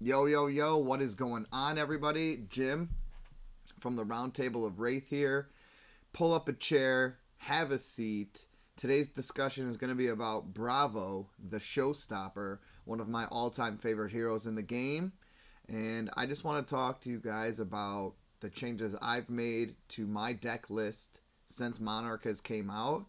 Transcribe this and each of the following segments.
Yo, yo, yo, what is going on, everybody? Jim from the Round Table of Wraith here. Pull up a chair, have a seat. Today's discussion is going to be about Bravo, the showstopper, one of my all time favorite heroes in the game. And I just want to talk to you guys about the changes I've made to my deck list since Monarch has came out.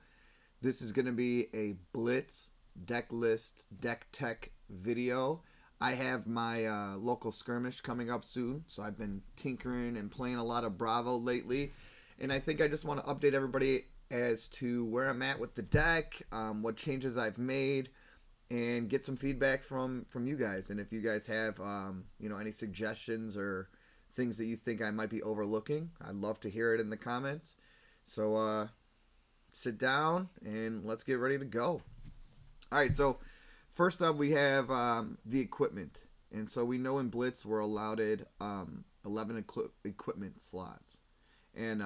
This is going to be a Blitz deck list, deck tech video. I have my local skirmish coming up soon, so I've been tinkering and playing a lot of Bravo lately. And I think I just want to update everybody as to where I'm at with the deck, what changes I've made, and get some feedback from you guys. And if you guys have any suggestions or things that you think I might be overlooking, I'd love to hear it in the comments. So sit down and let's get ready to go. All right, so first up we have the equipment. And so we know in Blitz we're allotted 11 equipment slots. And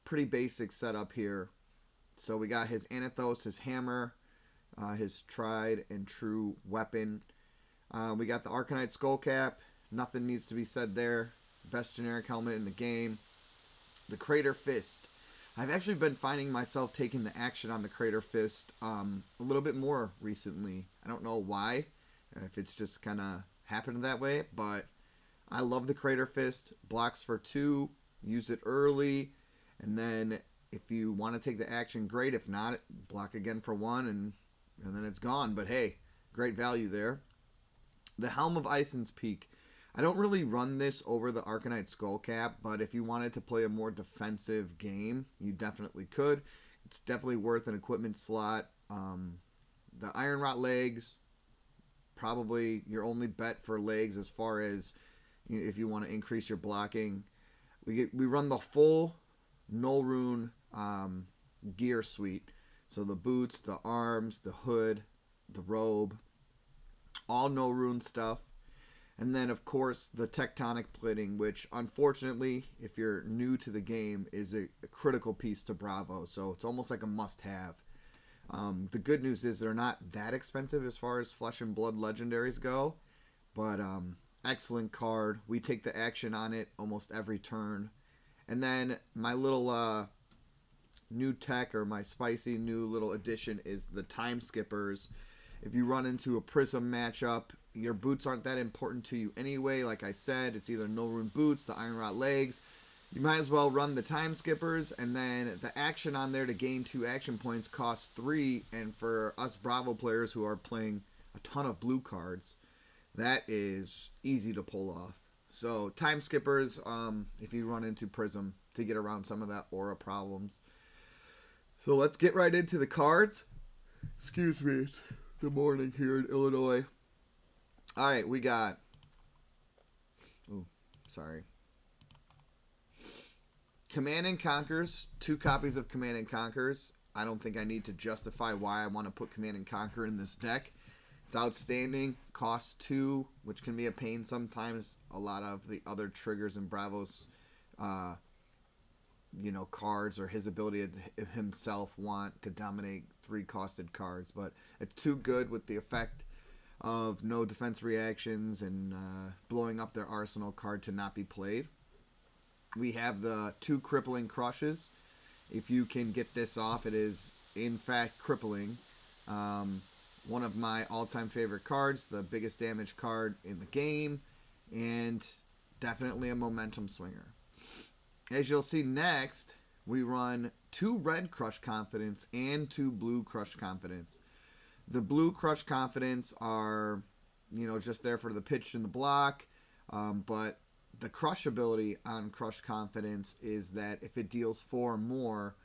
pretty basic setup here. So we got his Anathos, his hammer, his tried and true weapon. We got the Arcanite Skullcap. Nothing needs to be said there. Best generic helmet in the game. The Crater Fist. I've actually been finding myself taking the action on the Crater Fist a little bit more recently. I don't know why, if it's just kind of happened that way, but I love the Crater Fist. Blocks for 2, use it early, and then if you want to take the action, great. If not, block again for 1, and then it's gone. But hey, great value there. The Helm of Ison's Peak. I don't really run this over the Arcanite Skullcap, but if you wanted to play a more defensive game, you definitely could. It's definitely worth an equipment slot. The Iron Rot legs, probably your only bet for legs as far as if you want to increase your blocking. We run the full Null Rune gear suite. So the boots, the arms, the hood, the robe, all Null Rune stuff. And then, of course, the tectonic plating, which, unfortunately, if you're new to the game, is a critical piece to Bravo. So it's almost like a must-have. The good news is they're not that expensive as far as Flesh and Blood legendaries go. But excellent card. We take the action on it almost every turn. And then my little new tech, or my spicy new little addition, is the Time Skippers. If you run into a Prism matchup, your boots aren't that important to you anyway. Like I said, it's either Null Rune boots, the Iron Rot legs. You might as well run the Time Skippers, and then the action on there to gain 2 action points costs 3. And for us Bravo players who are playing a ton of blue cards, that is easy to pull off. So Time Skippers, if you run into Prism, to get around some of that aura problems. So let's get right into the cards. Excuse me, it's the morning here in Illinois. All right, we got... Oh, sorry. Command and Conquers. 2 copies of Command and Conquers. I don't think I need to justify why I want to put Command and Conquer in this deck. It's outstanding. Costs 2, which can be a pain sometimes. A lot of the other triggers in Bravo's cards, or his ability to himself want to dominate 3-costed cards. But it's too good with the effect of no defense reactions and blowing up their arsenal card to not be played. We have the 2 Crippling Crushes. If you can get this off, it is in fact crippling. One of my all-time favorite cards, the biggest damage card in the game, and definitely a momentum swinger. As you'll see next, we run 2 red Crush Confidence and 2 blue Crush Confidence. The blue Crush Confidence are, just there for the pitch and the block, but the crush ability on Crush Confidence is that if it deals 4 or more,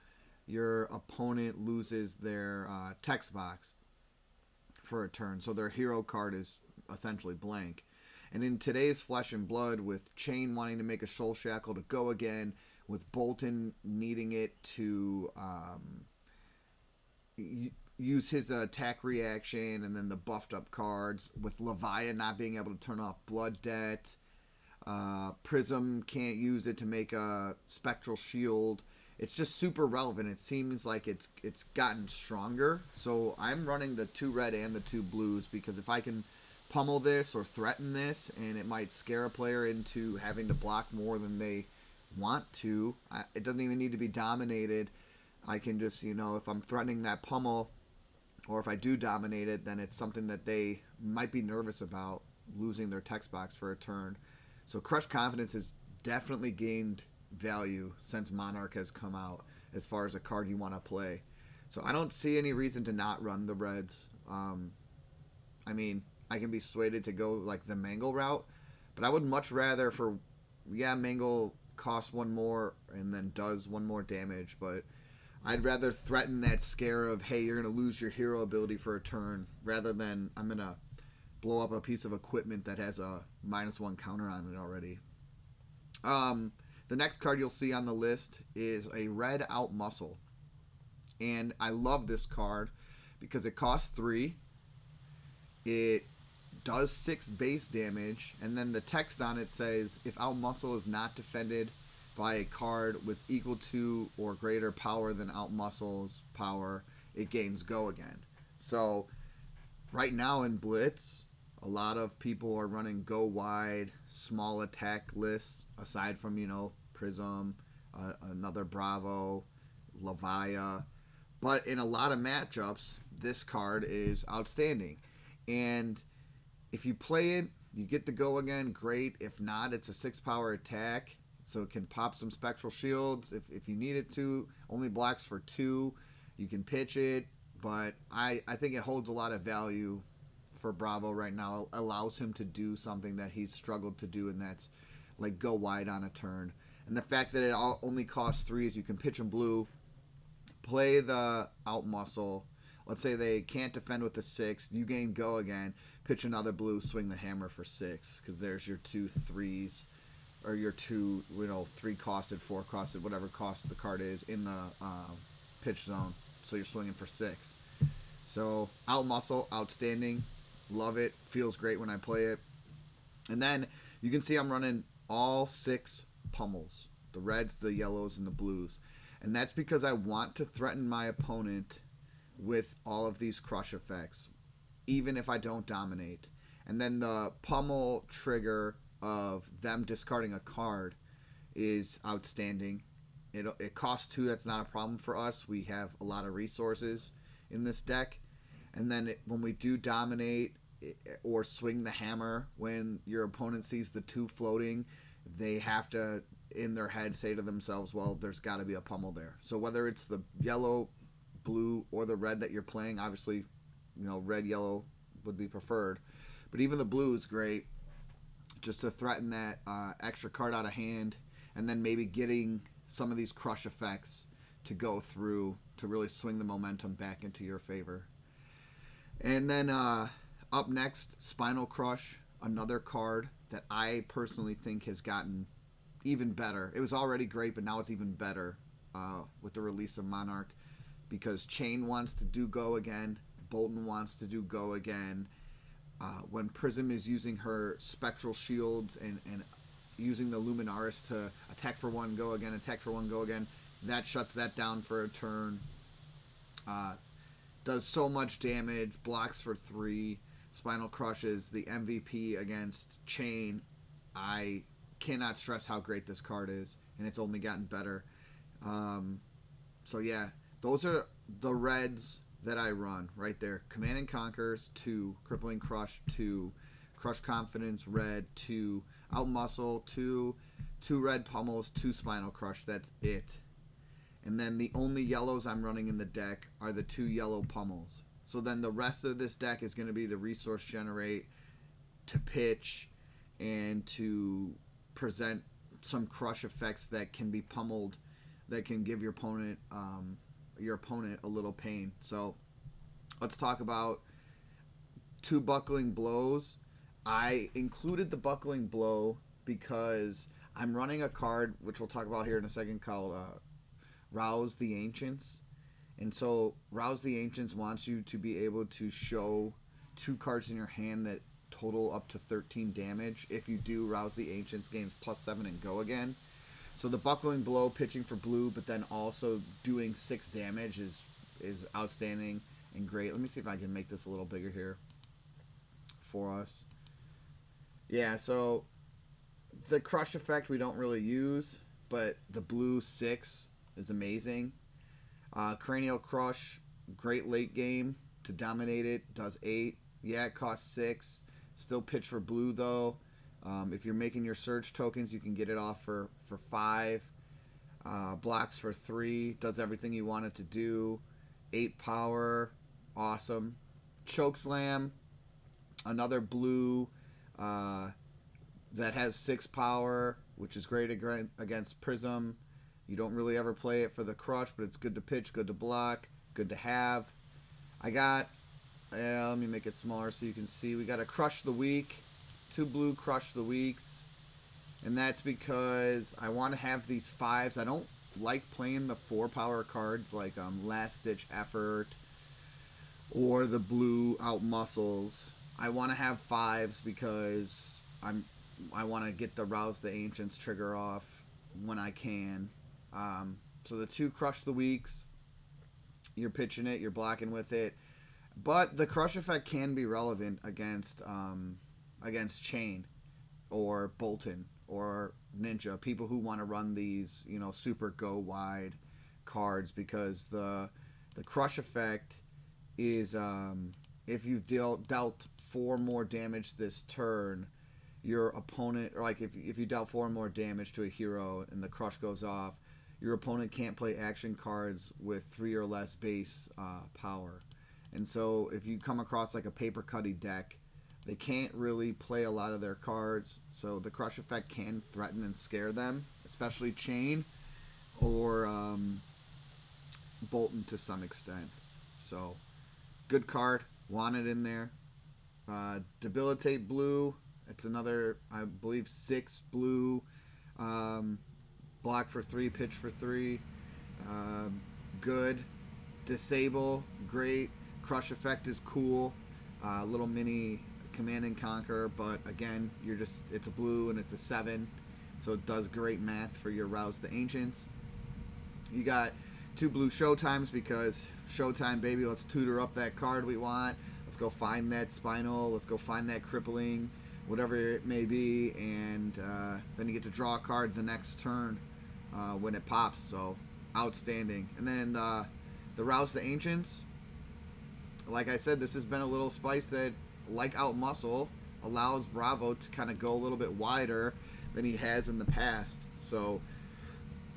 your opponent loses their text box for a turn. So their hero card is essentially blank. And in today's Flesh and Blood, with Chain wanting to make a Soul Shackle to go again, with Bolton needing it to use his attack reaction, and then the buffed up cards, with Leviathan not being able to turn off Blood Debt, Prism can't use it to make a Spectral Shield. It's just super relevant. It seems like it's gotten stronger. So I'm running the 2 red and the 2 blues, because if I can pummel this or threaten this, and it might scare a player into having to block more than they want to. It doesn't even need to be dominated. I can just, if I'm threatening that pummel, or if I do dominate it, then it's something that they might be nervous about losing their text box for a turn. So Crush Confidence has definitely gained value since Monarch has come out as far as a card you want to play. So I don't see any reason to not run the reds. I mean, I can be swayed to go like the Mangle route, but I would much rather Mangle costs one more and then does one more damage, but I'd rather threaten that scare of, hey, you're going to lose your hero ability for a turn, rather than I'm going to blow up a piece of equipment that has a -1 counter on it already. The next card you'll see on the list is a red Out Muscle. And I love this card because it costs 3. It does 6 base damage, and then the text on it says, if Out Muscle is not defended by a card with equal to or greater power than Out Muscle's power, it gains Go Again. So right now in Blitz, a lot of people are running go wide, small attack lists, aside from, Prism, another Bravo, Levia. But in a lot of matchups, this card is outstanding. And if you play it, you get the Go Again, great. If not, it's a 6-power attack, so it can pop some Spectral Shields if you need it to. Only blocks for 2. You can pitch it, but I think it holds a lot of value for Bravo right now. It allows him to do something that he's struggled to do, and that's like go wide on a turn. And the fact that it only costs 3 is you can pitch him blue, play the Out Muscle. Let's say they can't defend with the 6. You gain Go Again, pitch another blue, swing the hammer for 6, because there's your 2 3s, or your 2, 3 costed, 4 costed, whatever cost the card is in the pitch zone. So you're swinging for 6. So Out Muscle, outstanding. Love it. Feels great when I play it. And then you can see I'm running all 6 pummels. The reds, the yellows, and the blues. And that's because I want to threaten my opponent with all of these crush effects, even if I don't dominate. And then the pummel trigger of them discarding a card is outstanding. It costs 2. That's not a problem for us. We have a lot of resources in this deck. And then when we do dominate or swing the hammer, when your opponent sees the 2 floating, they have to, in their head, say to themselves, well, there's got to be a pummel there. So whether it's the yellow, blue, or the red that you're playing, obviously, red, yellow would be preferred. But even the blue is great, just to threaten that extra card out of hand, and then maybe getting some of these crush effects to go through to really swing the momentum back into your favor. And then up next, Spinal Crush, another card that I personally think has gotten even better. It was already great, but now it's even better with the release of Monarch, because Chain wants to do Go Again, Bolton wants to do Go Again. When Prism is using her Spectral Shields and using the Luminaris to attack for 1, Go Again, attack for 1, Go Again, that shuts that down for a turn. Does so much damage, blocks for 3. Spinal Crush is the MVP against Chain. I cannot stress how great this card is, and it's only gotten better. So yeah, those are the reds that I run right there. Command and Conquers, 2. Crippling Crush, 2. Crush Confidence, red, 2. Out Muscle, 2. 2 red pummels, 2 Spinal Crush. That's it. And then the only yellows I'm running in the deck are the 2 yellow pummels. So then the rest of this deck is going to be to resource generate, to pitch, and to present some crush effects that can be pummeled, that can give your opponent a little pain. So let's talk about 2 Buckling Blows. I included the Buckling Blow because I'm running a card, which we'll talk about here in a second, called Rouse the Ancients. And so Rouse the Ancients wants you to be able to show 2 cards in your hand that total up to 13 damage. If you do, Rouse the Ancients gains +7 and Go Again. So the Buckling Blow, pitching for blue, but then also doing 6 damage is outstanding and great. Let me see if I can make this a little bigger here for us. Yeah, so the crush effect we don't really use, but the blue 6 is amazing. Cranial Crush, great late game to dominate it, does 8. Yeah, it costs 6. Still pitch for blue though. If you're making your surge tokens, you can get it off for 5. Blocks for 3, does everything you want it to do. 8 power, awesome. Choke Slam, another blue that has 6 power, which is great against Prism. You don't really ever play it for the crush, but it's good to pitch, good to block, good to have. I got, let me make it smaller so you can see. We got a Crush the Week, 2 blue Crush the Weeks. And that's because I want to have these 5s. I don't like playing the 4 power cards like Last Ditch Effort or the blue Out Muscles. I want to have 5s because I want to get the Rouse the Ancients trigger off when I can. So the 2 Crush the Weeks, you're pitching it, you're blocking with it. But the crush effect can be relevant against Chain or Bolton or Ninja, people who want to run these, super go wide cards, because the crush effect is if you've dealt 4 more damage this turn, your opponent, or like if you dealt 4 more damage to a hero and the crush goes off, your opponent can't play action cards with 3 or less base power. And so if you come across like a paper cutty deck, they can't really play a lot of their cards, so the crush effect can threaten and scare them, especially Chain or Bolton to some extent. So good card, want it in there. Debilitate blue, it's another, I believe, 6 blue. Block for 3, pitch for 3. Good. Disable, great. Crush effect is cool. Little mini Command and Conquer, but again, it's a blue and it's a 7, so it does great math for your Rouse the Ancients. You got 2 blue Showtimes because Showtime, baby, let's tutor up that card we want. Let's go find that Spinal, let's go find that Crippling, whatever it may be, and then you get to draw a card the next turn when it pops, so outstanding. And then the Rouse the Ancients, like I said, this has been a little spice that, like Out Muscle, allows Bravo to kind of go a little bit wider than he has in the past. So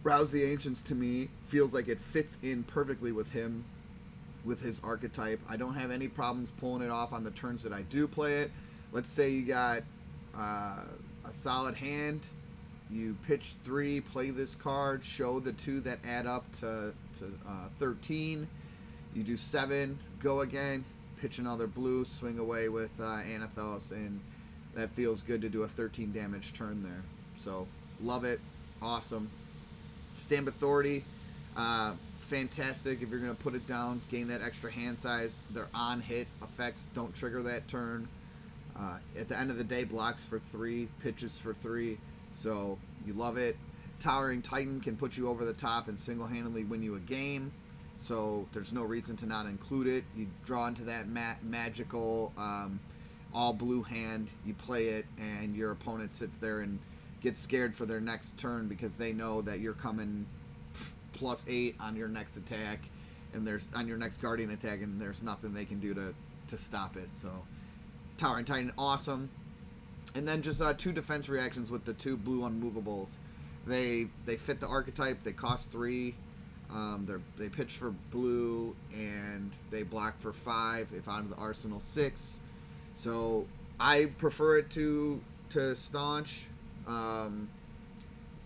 Rouse the Ancients, to me, feels like it fits in perfectly with him, with his archetype. I don't have any problems pulling it off on the turns that I do play it. Let's say you got a solid hand, you pitch 3, play this card, show the 2 that add up to 13, you do 7, go again, pitch another blue, swing away with Anathos, and that feels good to do a 13 damage turn there. So, love it. Awesome. Stamp Authority, fantastic if you're going to put it down, gain that extra hand size. Their on-hit effects don't trigger that turn. At the end of the day, blocks for 3, pitches for 3, so you love it. Towering Titan can put you over the top and single-handedly win you a game, so there's no reason to not include it. You draw into that magical all-blue hand, you play it, and your opponent sits there and gets scared for their next turn because they know that you're coming +8 on your next attack, and there's on your next Guardian attack, and there's nothing they can do to stop it. So Towering Titan, awesome. And then just 2 defense reactions with the 2 blue unmovables. They fit the archetype. They cost 3. They pitch for blue, and they block for 5. If out of the arsenal, 6. So I prefer it to Staunch,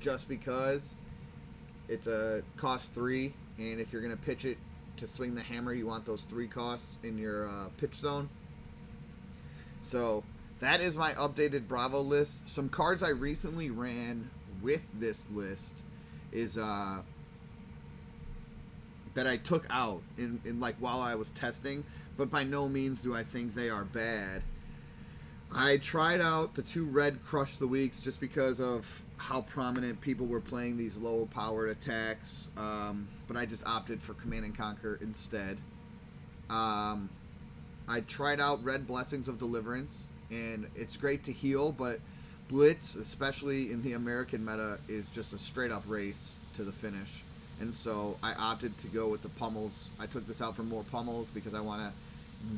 just because it's a cost 3, and if you're gonna pitch it to swing the hammer, you want those 3 costs in your pitch zone. So that is my updated Bravo list. Some cards I recently ran with this list is that I took out in like while I was testing, but by no means do I think they are bad. I tried out the 2 red Crush the Weeks just because of how prominent people were playing these low powered attacks, but I just opted for Command and Conquer instead. I tried out red Blessings of Deliverance. and it's great to heal, but Blitz, especially in the American meta, is just a straight up race to the finish. And so I opted to go with the pummels. I took this out for more pummels because I want to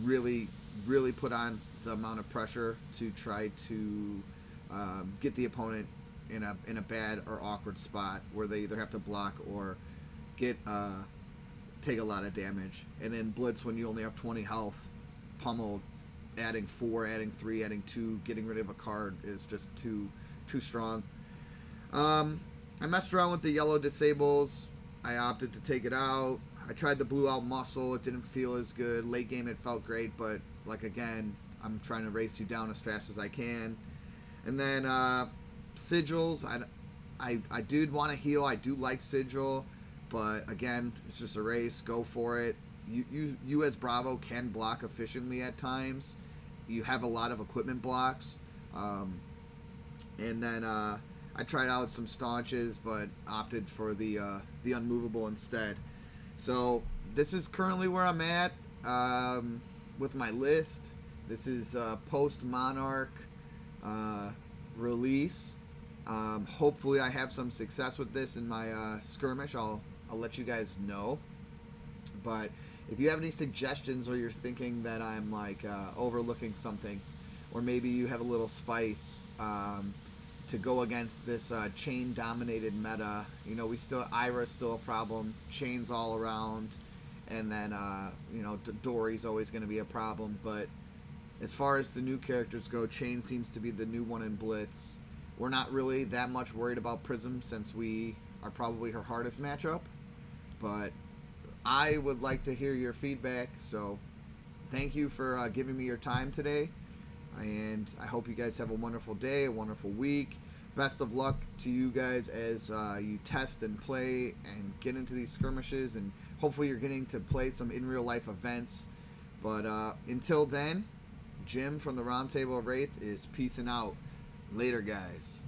really, really put on the amount of pressure to try to get the opponent in a bad or awkward spot where they either have to block or get take a lot of damage. And then Blitz, when you only have 20 health, pummel, adding 4, adding 3, adding 2, getting rid of a card is just too strong. I messed around with the yellow disables. I opted to take it out. I tried the blue out muscle. It didn't feel as good. Late game it felt great, but like again, I'm trying to race you down as fast as I can. And then sigils. I did want to heal. I do like sigil, but again, it's just a race. Go for it. You as Bravo can block efficiently at times. You have a lot of equipment blocks. And then I tried out some staunches, but opted for the unmovable instead. So this is currently where I'm at with my list. This is post Monarch release. Hopefully I have some success with this in my skirmish. I'll let you guys know. But if you have any suggestions, or you're thinking that I'm like overlooking something, or maybe you have a little spice to go against this chain dominated meta, you know, Ira's still a problem, chains all around, and then you know, Dory's always going to be a problem. But as far as the new characters go, chain seems to be the new one in Blitz. We're not really that much worried about Prism since we are probably her hardest matchup, but I would like to hear your feedback. So thank you for giving me your time today, and I hope you guys have a wonderful day, a wonderful week. Best of luck to you guys as you test and play and get into these skirmishes, and hopefully you're getting to play some in real life events. But until then, Jim from the Roundtable of Wraith is peacing out. Later, guys.